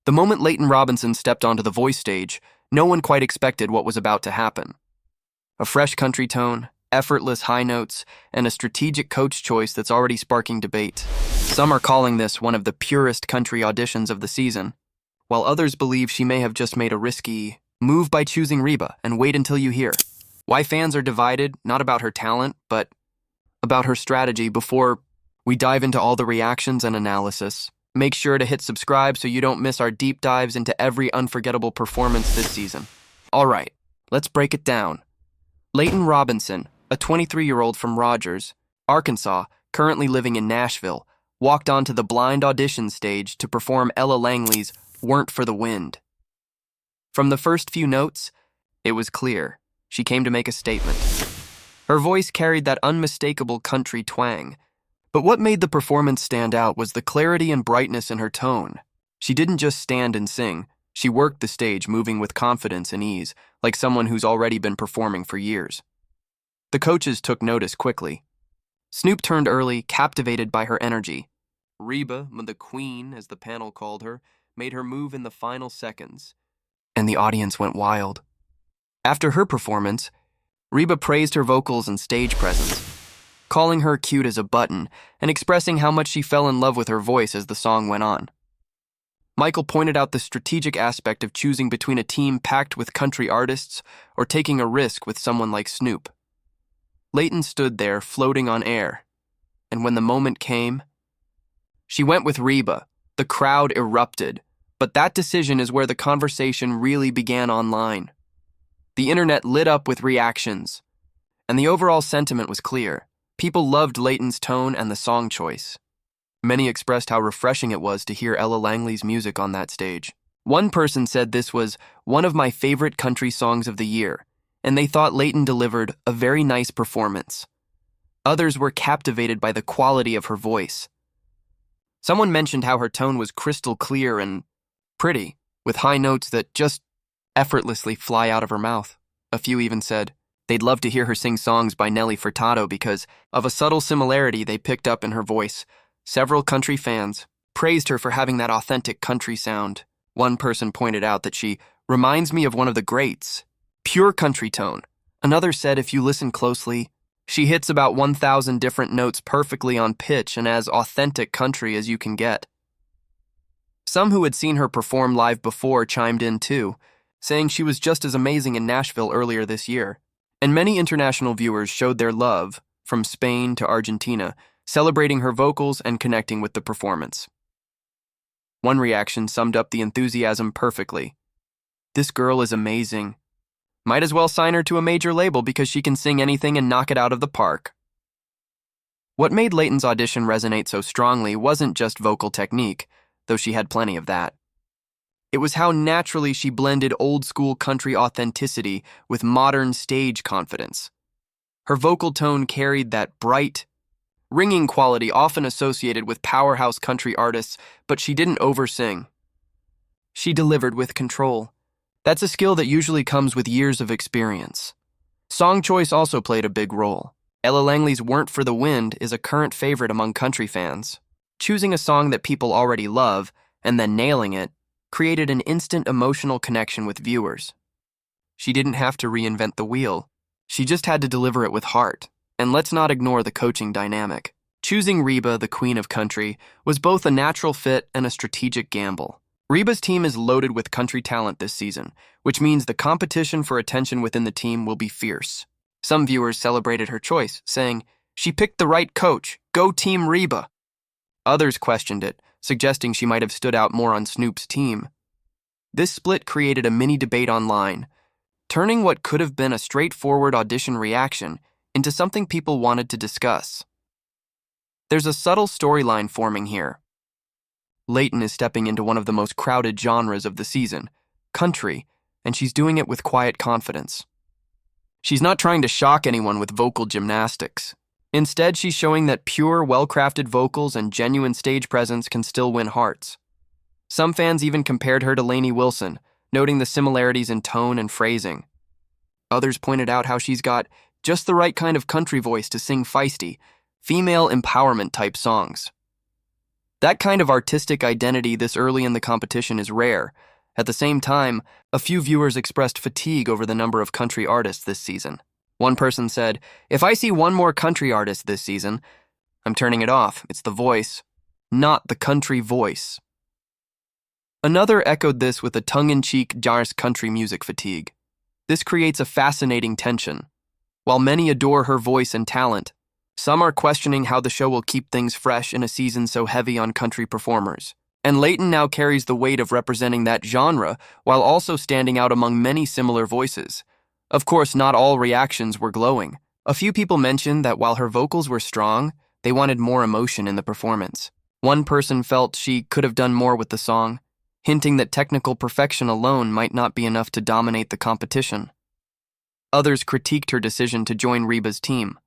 The moment Leyton Robinson stepped onto the voice stage, no one quite expected what was about to happen. A fresh country tone, effortless high notes, and a strategic coach choice that's already sparking debate. Some are calling this one of the purest country auditions of the season, while others believe she may have just made a risky move by choosing Reba and wait until you hear. Why fans are divided, not about her talent, but about her strategy. Before we dive into all the reactions and analysis, make sure to hit subscribe so you don't miss our deep dives into every unforgettable performance this season. All right, let's break it down. Leyton Robinson, a 23-year-old from Rogers, Arkansas, currently living in Nashville, walked onto the blind audition stage to perform Ella Langley's Weren't for the Wind. From the first few notes, it was clear she came to make a statement. Her voice carried that unmistakable country twang, but what made the performance stand out was the clarity and brightness in her tone. She didn't just stand and sing, she worked the stage, moving with confidence and ease, like someone who's already been performing for years. The coaches took notice quickly. Snoop turned early, captivated by her energy. Reba, the queen, as the panel called her, made her move in the final seconds, and the audience went wild. After her performance, Reba praised her vocals and stage presence, calling her cute as a button and expressing how much she fell in love with her voice as the song went on. Michael pointed out the strategic aspect of choosing between a team packed with country artists or taking a risk with someone like Snoop. Leyton stood there, floating on air, and when the moment came, she went with Reba. The crowd erupted, but that decision is where the conversation really began online. The internet lit up with reactions, and the overall sentiment was clear. People loved Leyton's tone and the song choice. Many expressed how refreshing it was to hear Ella Langley's music on that stage. One person said this was one of my favorite country songs of the year, and they thought Leyton delivered a very nice performance. Others were captivated by the quality of her voice. Someone mentioned how her tone was crystal clear and pretty, with high notes that just effortlessly fly out of her mouth. A few even said they'd love to hear her sing songs by Nelly Furtado because of a subtle similarity they picked up in her voice. Several country fans praised her for having that authentic country sound. One person pointed out that she reminds me of one of the greats, pure country tone. Another said if you listen closely, she hits about 1,000 different notes perfectly on pitch and as authentic country as you can get. Some who had seen her perform live before chimed in too, saying she was just as amazing in Nashville earlier this year. And many international viewers showed their love, from Spain to Argentina, celebrating her vocals and connecting with the performance. One reaction summed up the enthusiasm perfectly. This girl is amazing. Might as well sign her to a major label because she can sing anything and knock it out of the park. What made Leyton's audition resonate so strongly wasn't just vocal technique, though she had plenty of that. It was how naturally she blended old-school country authenticity with modern stage confidence. Her vocal tone carried that bright, ringing quality often associated with powerhouse country artists, but she didn't oversing. She delivered with control. That's a skill that usually comes with years of experience. Song choice also played a big role. Ella Langley's Weren't for the Wind is a current favorite among country fans. Choosing a song that people already love and then nailing it created an instant emotional connection with viewers. She didn't have to reinvent the wheel. She just had to deliver it with heart. And let's not ignore the coaching dynamic. Choosing Reba, the queen of country, was both a natural fit and a strategic gamble. Reba's team is loaded with country talent this season, which means the competition for attention within the team will be fierce. Some viewers celebrated her choice, saying, "She picked the right coach. Go Team Reba." Others questioned it, suggesting she might have stood out more on Snoop's team. This split created a mini debate online, turning what could have been a straightforward audition reaction into something people wanted to discuss. There's a subtle storyline forming here. Leyton is stepping into one of the most crowded genres of the season, country, and she's doing it with quiet confidence. She's not trying to shock anyone with vocal gymnastics. Instead, she's showing that pure, well-crafted vocals and genuine stage presence can still win hearts. Some fans even compared her to Lainey Wilson, noting the similarities in tone and phrasing. Others pointed out how she's got just the right kind of country voice to sing feisty, female empowerment-type songs. That kind of artistic identity this early in the competition is rare. At the same time, a few viewers expressed fatigue over the number of country artists this season. One person said, "If I see one more country artist this season, I'm turning it off. It's the voice, not the country voice." Another echoed this with a tongue-in-cheek "Jars country music fatigue." This creates a fascinating tension. While many adore her voice and talent, some are questioning how the show will keep things fresh in a season so heavy on country performers. And Leyton now carries the weight of representing that genre while also standing out among many similar voices. Of course, not all reactions were glowing. A few people mentioned that while her vocals were strong, they wanted more emotion in the performance. One person felt she could have done more with the song, hinting that technical perfection alone might not be enough to dominate the competition. Others critiqued her decision to join Reba's team,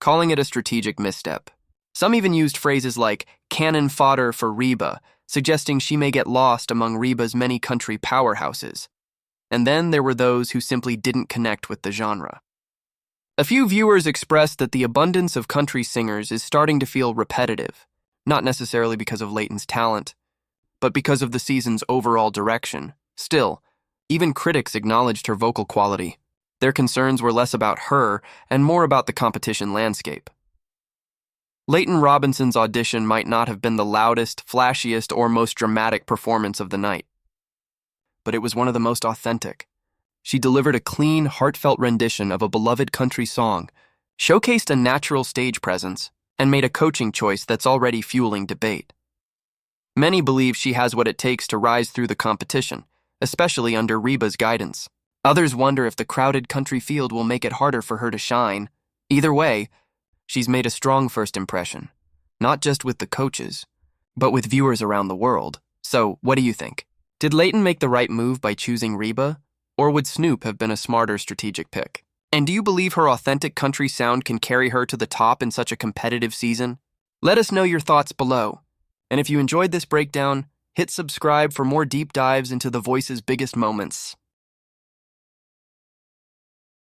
calling it a strategic misstep. Some even used phrases like "cannon fodder for Reba," suggesting she may get lost among Reba's many country powerhouses. And then there were those who simply didn't connect with the genre. A few viewers expressed that the abundance of country singers is starting to feel repetitive, not necessarily because of Leyton's talent, but because of the season's overall direction. Still, even critics acknowledged her vocal quality. Their concerns were less about her and more about the competition landscape. Leyton Robinson's audition might not have been the loudest, flashiest, or most dramatic performance of the night, but it was one of the most authentic. She delivered a clean, heartfelt rendition of a beloved country song, showcased a natural stage presence, and made a coaching choice that's already fueling debate. Many believe she has what it takes to rise through the competition, especially under Reba's guidance. Others wonder if the crowded country field will make it harder for her to shine. Either way, she's made a strong first impression, not just with the coaches, but with viewers around the world. So, what do you think? Did Leyton make the right move by choosing Reba, or would Snoop have been a smarter strategic pick? And do you believe her authentic country sound can carry her to the top in such a competitive season? Let us know your thoughts below. And if you enjoyed this breakdown, hit subscribe for more deep dives into The Voice's biggest moments.